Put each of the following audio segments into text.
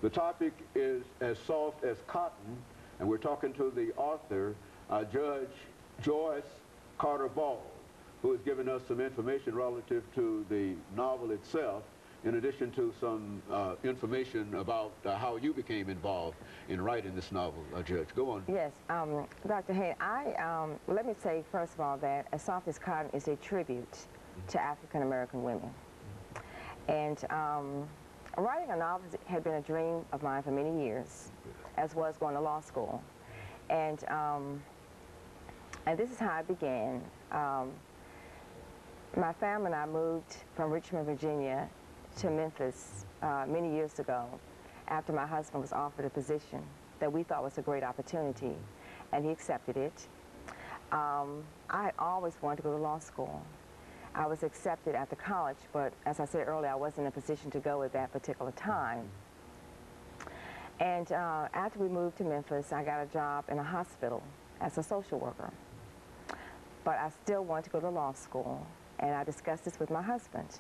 The topic is as soft as cotton, and we're talking to the author, Judge Joyce Carter Ball, who has given us some information relative to the novel itself, in addition to some information about how you became involved in writing this novel. Judge, go on. Yes, Dr. Hayne, let me say first of all that As Soft as Cotton is a tribute to African American women. And writing a novel had been a dream of mine for many years, as was going to law school. And this is how it began. My family and I moved from Richmond, Virginia to Memphis many years ago after my husband was offered a position that we thought was a great opportunity, and he accepted it. I had always wanted to go to law school. I was accepted after college, but as I said earlier, I wasn't in a position to go at that particular time. And after we moved to Memphis, I got a job in a hospital as a social worker. But I still wanted to go to law school, and I discussed this with my husband.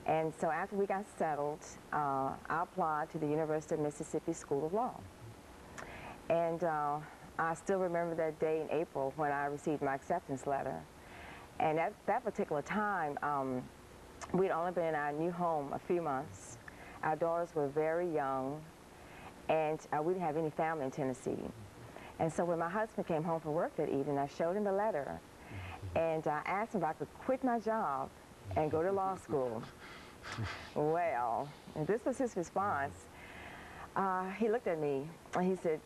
And so after we got settled, I applied to the University of Mississippi School of Law. And I still remember that day in April when I received my acceptance letter. And at that particular time, we'd only been in our new home a few months. Our daughters were very young, and we didn't have any family in Tennessee. And so when my husband came home from work that evening, I showed him the letter, and I asked him if I could quit my job and go to law school. Well, and this was his response. He looked at me and he said,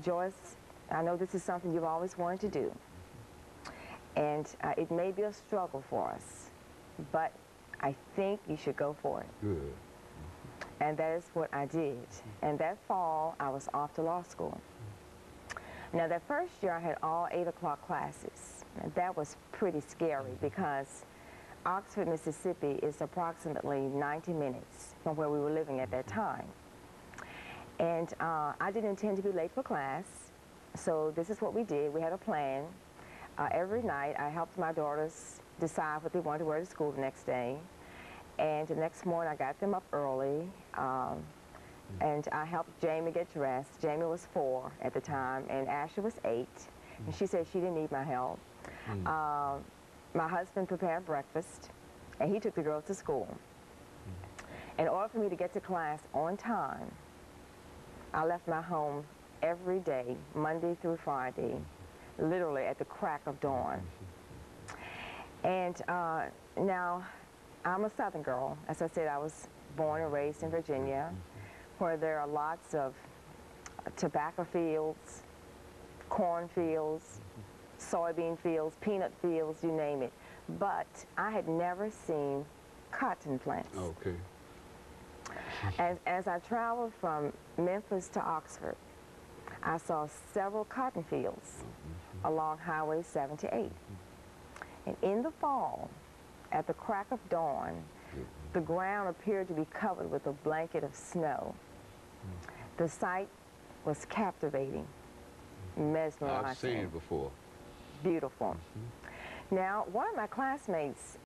Joyce, I know this is something you've always wanted to do, and it may be a struggle for us, but I think you should go for it. Good. And that is what I did. And that fall, I was off to law school. Now, that first year, I had all 8 o'clock classes. And that was pretty scary because Oxford, Mississippi is approximately 90 minutes from where we were living at that time. And I didn't intend to be late for class, so this is what we did. We had a plan. Every night, I helped my daughters decide what they wanted to wear to school the next day. And the next morning, I got them up early, and I helped Jamie get dressed. Jamie was 4 at the time, and Ashley was 8, and she said she didn't need my help. My husband prepared breakfast, and he took the girls to school. In order for me to get to class on time, I left my home every day, Monday through Friday, literally at the crack of dawn. And now, I'm a Southern girl. As I said, I was born and raised in Virginia, where there are lots of tobacco fields, corn fields, soybean fields, peanut fields, you name it. But I had never seen cotton plants. Okay. As I traveled from Memphis to Oxford, I saw several cotton fields along Highway 78. And in the fall, at the crack of dawn, the ground appeared to be covered with a blanket of snow. The sight was captivating, mesmerizing. I've seen it before. Beautiful. Now, one of my classmates